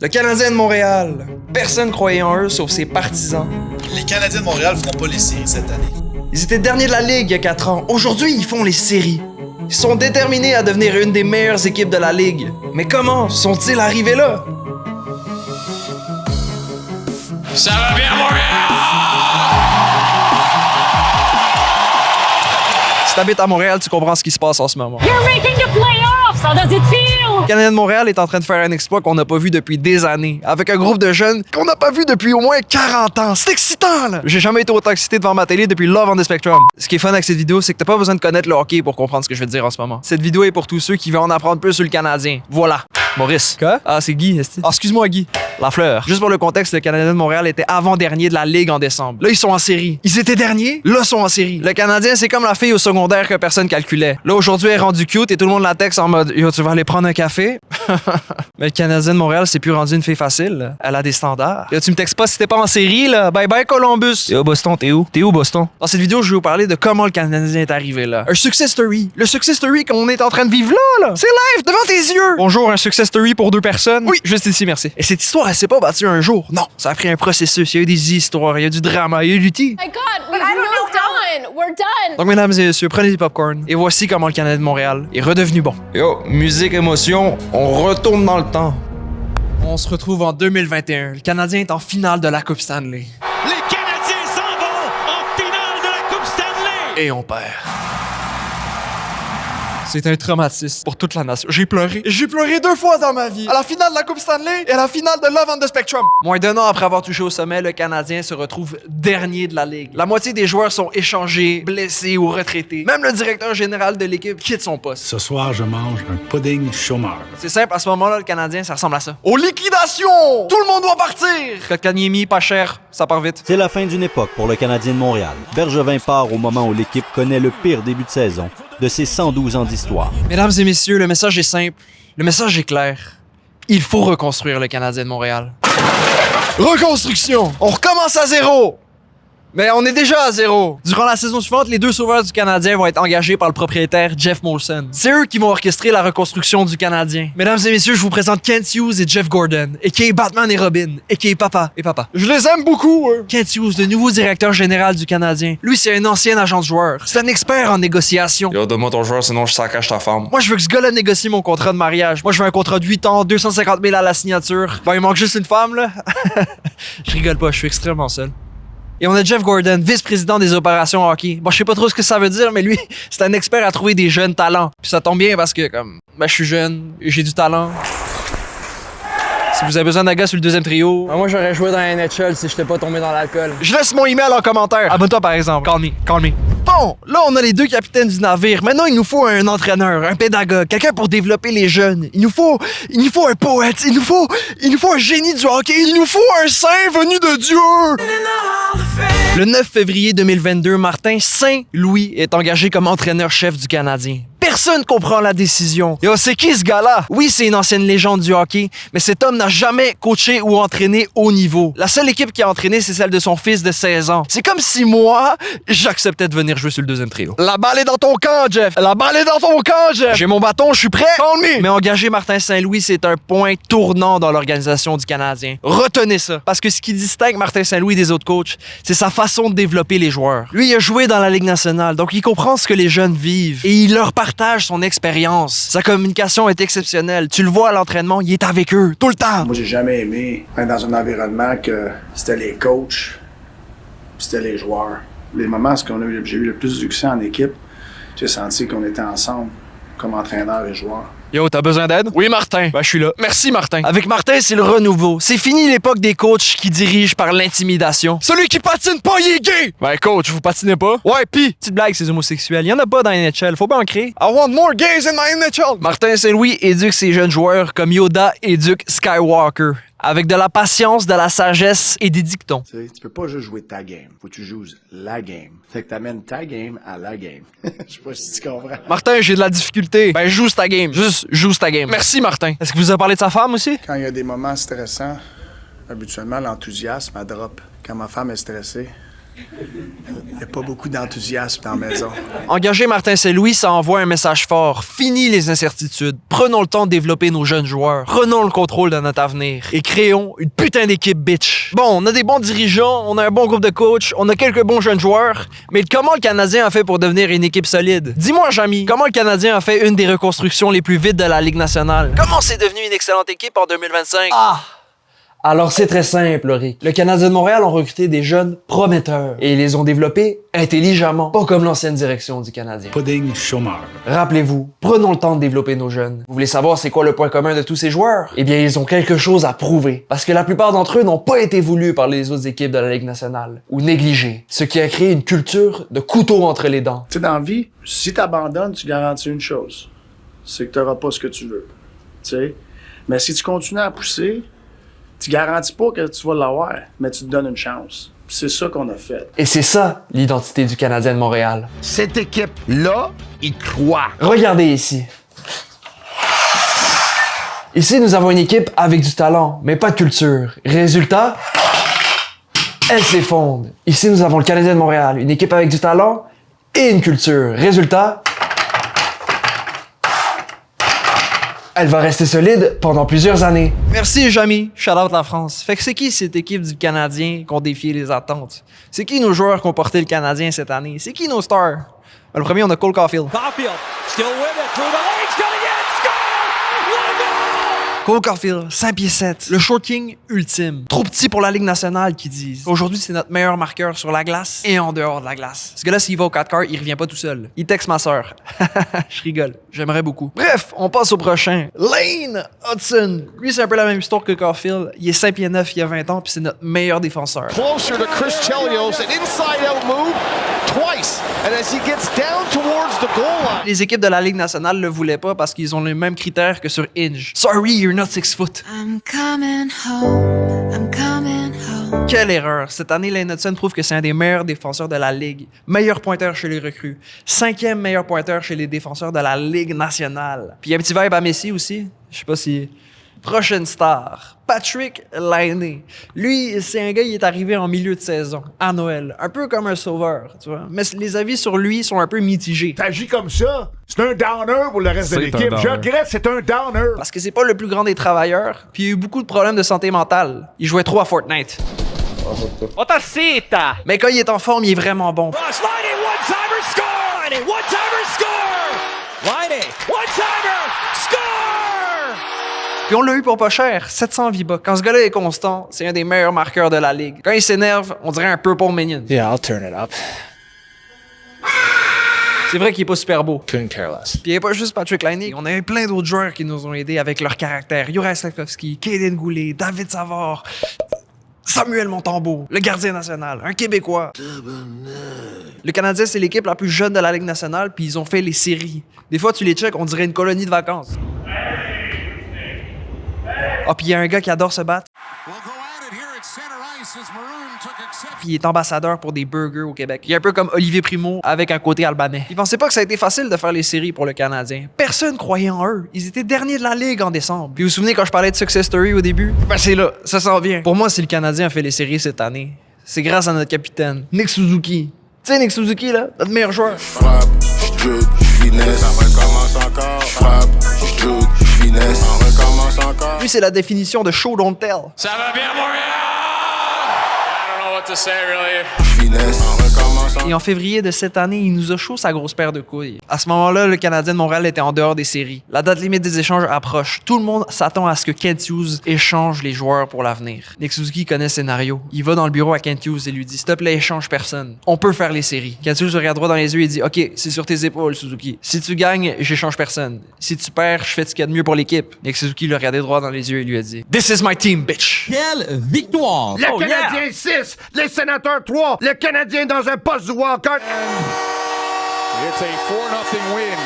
Le Canadien de Montréal. Personne croyait en eux sauf ses partisans. Les Canadiens de Montréal feront pas les séries cette année. Ils étaient derniers de la Ligue il y a 4 ans. Aujourd'hui, ils font les séries. Ils sont déterminés à devenir une des meilleures équipes de la Ligue. Mais comment sont-ils arrivés là? Ça va bien, Montréal! Si t'habites à Montréal, tu comprends ce qui se passe en ce moment. You're making the playoffs! How does it feel? Le Canadien de Montréal est en train de faire un exploit qu'on n'a pas vu depuis des années, avec un groupe de jeunes qu'on n'a pas vu depuis au moins 40 ans. C'est excitant, là! J'ai jamais été autant excité devant ma télé depuis Love on the Spectrum. Ce qui est fun avec cette vidéo, c'est que t'as pas besoin de connaître le hockey pour comprendre ce que je veux te dire en ce moment. Cette vidéo est pour tous ceux qui veulent en apprendre plus sur le Canadien. Voilà. Maurice. Quoi? Ah, c'est Guy, est-ce que... Ah, excuse-moi, Guy. Lafleur. Juste pour le contexte, le Canadien de Montréal était avant-dernier de la Ligue en décembre. Là, ils sont en série. Ils étaient derniers, là, ils sont en série. Le Canadien, c'est comme la fille au secondaire que personne calculait. Là, aujourd'hui, elle est rendue cute et tout le monde la texte en mode « Yo, tu vas aller prendre un café? » Mais le Canadien de Montréal, c'est plus rendu une fille facile. Elle a des standards. Yo, tu me textes pas si t'es pas en série, là. Bye bye, Columbus. Yo, Boston, t'es où? T'es où, Boston? Dans cette vidéo, je vais vous parler de comment le Canadien est arrivé là. Un success story. Le success story qu'on est en train de vivre là. C'est live, devant tes yeux. Bonjour, un success story pour 2 personnes. Oui, juste ici, merci. Et cette histoire, elle s'est pas bâtie un jour. Non, ça a pris un processus. Il y a eu des histoires, il y a eu du drama, il y a eu du tea. My God, we're almost done. We're done. Donc, mesdames et messieurs, prenez du popcorn. Et voici comment le Canadien de Montréal est redevenu bon. Yo, musique, émotion, on retourne dans le temps. On se retrouve en 2021. Le Canadien est en finale de la Coupe Stanley. Les Canadiens s'en vont en finale de la Coupe Stanley! Et on perd. C'est un traumatisme pour toute la nation. J'ai pleuré. J'ai pleuré 2 fois dans ma vie. À la finale de la Coupe Stanley et à la finale de Love on the Spectrum. Moins d'1 an après avoir touché au sommet, le Canadien se retrouve dernier de la Ligue. La moitié des joueurs sont échangés, blessés ou retraités. Même le directeur général de l'équipe quitte son poste. Ce soir, je mange un pudding chômeur. C'est simple, à ce moment-là, le Canadien, ça ressemble à ça. Aux liquidations! Tout le monde doit partir! Kotkaniemi, pas cher, ça part vite. C'est la fin d'une époque pour le Canadien de Montréal. Bergevin part au moment où l'équipe connaît le pire début de saison de ses 112 ans d'histoire. Mesdames et messieurs, le message est simple. Le message est clair. Il faut reconstruire le Canadien de Montréal. Reconstruction! On recommence à zéro! Mais on est déjà à zéro. Durant la saison suivante, les 2 sauveurs du Canadien vont être engagés par le propriétaire Jeff Molson. C'est eux qui vont orchestrer la reconstruction du Canadien. Mesdames et messieurs, je vous présente Kent Hughes et Jeff Gordon, a.k.a. Batman et Robin, a.k.a. Papa et Papa. Je les aime beaucoup, eux. Kent Hughes, le nouveau directeur général du Canadien. Lui, c'est un ancien agent de joueur. C'est un expert en négociation. Yo, donne-moi ton joueur, sinon je saccache ta femme. Moi, je veux que ce gars-là négocie mon contrat de mariage. Moi, je veux un contrat de 8 ans, 250 000 à la signature. Ben, il manque juste une femme, là. Je rigole pas, je suis extrêmement seul. Et on a Jeff Gordon, vice-président des opérations hockey. Bon, je sais pas trop ce que ça veut dire, mais lui, c'est un expert à trouver des jeunes talents. Puis ça tombe bien parce que, je suis jeune, et j'ai du talent. Si vous avez besoin d'un gars sur le 2e trio... Moi, j'aurais joué dans la NHL si j'étais pas tombé dans l'alcool. Je laisse mon email en commentaire. Abonne-toi, par exemple. Call me. Bon, là, on a les 2 capitaines du navire. Maintenant, il nous faut un entraîneur, un pédagogue, quelqu'un pour développer les jeunes. Il nous faut un poète. Il nous faut un génie du hockey. Il nous faut un saint venu de Dieu. Le 9 février 2022, Martin Saint-Louis est engagé comme entraîneur-chef du Canadien. Personne comprend la décision. Yo, c'est qui ce gars-là? Oui, c'est une ancienne légende du hockey, mais cet homme n'a jamais coaché ou entraîné haut niveau. La seule équipe qui a entraîné, c'est celle de son fils de 16 ans. C'est comme si moi, j'acceptais de venir jouer sur le 2e trio. La balle est dans ton camp, Jeff! La balle est dans ton camp, Jeff! J'ai mon bâton, je suis prêt! Call me! Mais engager Martin Saint-Louis, c'est un point tournant dans l'organisation du Canadien. Retenez ça. Parce que ce qui distingue Martin Saint-Louis des autres coachs, c'est sa façon de développer les joueurs. Lui, il a joué dans la Ligue nationale, donc il comprend ce que les jeunes vivent. Et il leur partage son expérience. Sa communication est exceptionnelle. Tu le vois à l'entraînement, il est avec eux, tout le temps. Moi, j'ai jamais aimé être dans un environnement que c'était les coachs, c'était les joueurs. Les moments où j'ai eu le plus de succès en équipe, j'ai senti qu'on était ensemble, comme entraîneur et joueur. Yo, t'as besoin d'aide? Oui, Martin. Ben, je suis là. Merci, Martin. Avec Martin, c'est le renouveau. C'est fini l'époque des coachs qui dirigent par l'intimidation. Celui qui patine pas, il est gay! Ben, coach, vous patinez pas? Ouais, pis, petite blague, ces homosexuels. Y en a pas dans la NHL. Faut pas en créer. I want more gays in my NHL! Martin Saint-Louis éduque ses jeunes joueurs comme Yoda éduque Skywalker. Avec de la patience, de la sagesse et des dictons. Tu sais, tu peux pas juste jouer ta game. Faut que tu joues la game. Fait que t'amènes ta game à la game. Je sais pas si tu comprends. Martin, j'ai de la difficulté. Ben, joue ta game. Juste joue ta game. Merci, Martin. Est-ce que vous avez parlé de sa femme aussi? Quand il y a des moments stressants, habituellement, l'enthousiasme, elle drop. Quand ma femme est stressée, Il n'y a pas beaucoup d'enthousiasme dans la maison. Engager Martin Saint-Louis, ça envoie un message fort. Fini les incertitudes. Prenons le temps de développer nos jeunes joueurs. Prenons le contrôle de notre avenir. Et créons une putain d'équipe bitch. Bon, on a des bons dirigeants, on a un bon groupe de coachs, on a quelques bons jeunes joueurs. Mais comment le Canadien a fait pour devenir une équipe solide? Dis-moi, Jamy, comment le Canadien a fait une des reconstructions les plus vite de la Ligue nationale? Comment c'est devenu une excellente équipe en 2025? Alors c'est très simple, Rick. Le Canadien de Montréal ont recruté des jeunes prometteurs et ils les ont développés intelligemment, pas comme l'ancienne direction du Canadien. Pudding chômeur. Rappelez-vous, prenons le temps de développer nos jeunes. Vous voulez savoir c'est quoi le point commun de tous ces joueurs? Eh bien, ils ont quelque chose à prouver. Parce que la plupart d'entre eux n'ont pas été voulus par les autres équipes de la Ligue nationale, ou négligés. Ce qui a créé une culture de couteau entre les dents. Tu sais, dans la vie, si tu abandonnes, tu garantis une chose. C'est que tu n'auras pas ce que tu veux. Tu sais? Mais si tu continues à pousser, tu garantis pas que tu vas l'avoir, mais tu te donnes une chance. C'est ça qu'on a fait. Et c'est ça, l'identité du Canadien de Montréal. Cette équipe-là, il croit. Regardez ici. Ici, nous avons une équipe avec du talent, mais pas de culture. Résultat, elle s'effondre. Ici, nous avons le Canadien de Montréal, une équipe avec du talent et une culture. Résultat, elle va rester solide pendant plusieurs années. Merci, Jamy. Shout out la France. Fait que c'est qui cette équipe du Canadien qui ont défié les attentes? C'est qui nos joueurs qui ont porté le Canadien cette année? C'est qui nos stars? Le premier, on a Cole Caulfield. Caulfield still with it through the legs, coming in, score! What a goal! Cole Caulfield, 5 pieds 7, le short king ultime. Trop petit pour la Ligue nationale, qu'ils disent. Aujourd'hui, c'est notre meilleur marqueur sur la glace et en dehors de la glace. Ce gars-là, s'il va au 4 quarts, il revient pas tout seul. Il texte ma sœur. Je rigole, j'aimerais beaucoup. Bref, on passe au prochain. Lane Hudson. Lui, c'est un peu la même histoire que Caulfield. Il est 5 pieds 9, il a 20 ans, puis c'est notre meilleur défenseur. Closer to Chris Chelios, an inside-out move twice, and as he gets down towards the goal line. Les équipes de la Ligue nationale le voulaient pas parce qu'ils ont les mêmes critères que sur Hinge. Sorry, you're not 6 foot. I'm coming home, I'm coming home. Quelle erreur! Cette année, Lane Hudson prouve que c'est un des meilleurs défenseurs de la Ligue. Meilleur pointeur chez les recrues. 5e meilleur pointeur chez les défenseurs de la Ligue nationale. Puis il y a un petit vibe à Messi aussi. Je sais pas si... Prochaine star, Patrick Laine. Lui, c'est un gars, il est arrivé en milieu de saison, à Noël. Un peu comme un sauveur, tu vois. Mais les avis sur lui sont un peu mitigés. T'agis comme ça, c'est un downer pour le reste de l'équipe. Je regrette, c'est un downer. Parce que c'est pas le plus grand des travailleurs, puis il y a eu beaucoup de problèmes de santé mentale. Il jouait trop à Fortnite. Mais quand il est en forme, il est vraiment bon. Ross Laine, one-timer, score! Laine, one-timer, score! Laine, one-timer, score! Puis on l'a eu pour pas cher, 700 V-Bucks. Quand ce gars-là est constant, c'est un des meilleurs marqueurs de la Ligue. Quand il s'énerve, on dirait un Purple Minion. Yeah, I'll turn it up. C'est vrai qu'il est pas super beau. Couldn't care less. Puis il n'y a pas juste Patrick Laine, on a eu plein d'autres joueurs qui nous ont aidés avec leur caractère. Juraj Slafkovský, Kaden Goulet, David Savard, Samuel Montembeault, le gardien national, un Québécois. Le Canadien, c'est l'équipe la plus jeune de la Ligue nationale, puis ils ont fait les séries. Des fois, tu les checks, on dirait une colonie de vacances. Ah, puis il y a un gars qui adore se battre. Puis il est ambassadeur pour des burgers au Québec. Il est un peu comme Olivier Primo avec un côté albanais. Ils pensaient pas que ça a été facile de faire les séries pour le Canadien. Personne croyait en eux. Ils étaient derniers de la Ligue en décembre. Puis vous vous souvenez quand je parlais de Success Story au début? Ben c'est là, ça s'en vient. Pour moi, si le Canadien a fait les séries cette année, c'est grâce à notre capitaine, Nick Suzuki. Tu sais, Nick Suzuki, là, notre meilleur joueur. Frappe, j'joute, j'finesse, ça recommence encore. Frappe, j'joute, j'finesse, ça recommence encore. Lui, c'est la définition de show don't tell. Ça va bien, Montréal! I don't know what to say, really. J'finesse, ça recommence encore. Et en février de cette année, il nous a chaud sa grosse paire de couilles. À ce moment-là, le Canadien de Montréal était en dehors des séries. La date limite des échanges approche. Tout le monde s'attend à ce que Kent Hughes échange les joueurs pour l'avenir. Nick Suzuki connaît le scénario. Il va dans le bureau à Kent Hughes et lui dit « S'il te plaît, échange personne. On peut faire les séries. » Kent Hughes regarde droit dans les yeux et dit « Ok, c'est sur tes épaules, Suzuki. Si tu gagnes, j'échange personne. Si tu perds, je fais ce qu'il y a de mieux pour l'équipe. » Nick Suzuki le regardait droit dans les yeux et lui a dit « This is my team, bitch. » Quelle victoire! Le Canadien 6, les Sénateurs 3, le Canadien dans un poste du wildcard. It's a 4-0 win.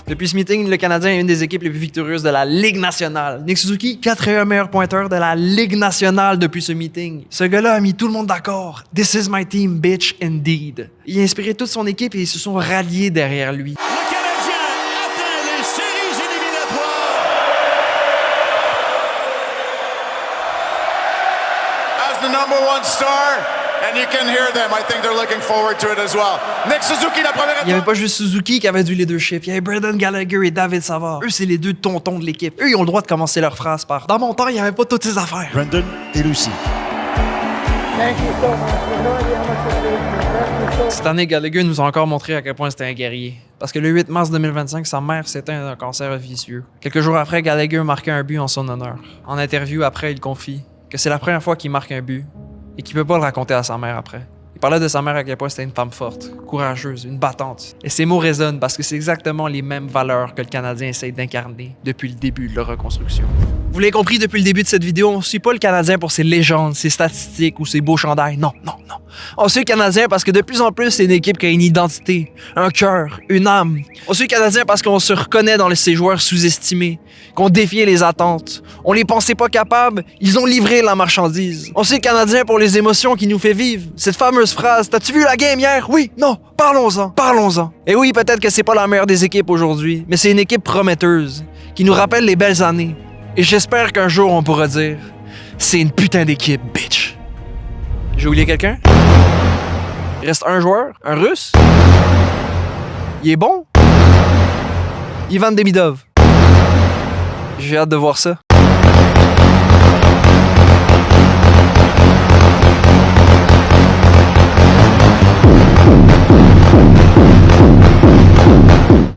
Depuis ce meeting, le Canadien est une des équipes les plus victorieuses de la Ligue nationale. Nick Suzuki, 4e meilleur pointeur de la Ligue nationale depuis ce meeting. Ce gars-là a mis tout le monde d'accord. This is my team, bitch, indeed. Il a inspiré toute son équipe et ils se sont ralliés derrière lui. Le Canadien atteint les séries éliminatoires! As the #1 star, and you can hear them. I think they're looking forward to it as well. Nick Suzuki, la première Il n'y avait pas juste Suzuki qui avait du leadership. Il y avait Brendan Gallagher et David Savard. Eux, c'est les deux tontons de l'équipe. Eux, ils ont le droit de commencer leur phrase par « Dans mon temps, il n'y avait pas toutes ces affaires. » Brendan et Lucy. Cette année, Gallagher nous a encore montré à quel point c'était un guerrier. Parce que le 8 mars 2025, sa mère s'éteint d'un cancer vicieux. Quelques jours après, Gallagher marquait un but en son honneur. En interview après, il confie que c'est la première fois qu'il marque un but et qu'il peut pas le raconter à sa mère après. Il parlait de sa mère à quel point c'était une femme forte, courageuse, une battante. Et ces mots résonnent parce que c'est exactement les mêmes valeurs que le Canadien essaye d'incarner depuis le début de leur reconstruction. Vous l'avez compris depuis le début de cette vidéo, on ne suit pas le Canadien pour ses légendes, ses statistiques ou ses beaux chandails. Non, non, non. On suit le Canadien parce que de plus en plus, c'est une équipe qui a une identité, un cœur, une âme. On suit le Canadien parce qu'on se reconnaît dans ces joueurs sous-estimés, qu'on défiait les attentes. On les pensait pas capables, ils ont livré la marchandise. On suit le Canadien pour les émotions qu'il nous fait vivre. Cette fameuse phrase « T'as-tu vu la game hier? Oui, non, parlons-en, parlons-en. » Et oui, peut-être que c'est pas la meilleure des équipes aujourd'hui, mais c'est une équipe prometteuse, qui nous rappelle les belles années. Et j'espère qu'un jour on pourra dire « C'est une putain d'équipe, bitch. » J'ai oublié quelqu'un? Il reste un joueur, un Russe. Il est bon? Ivan Demidov. J'ai hâte de voir ça.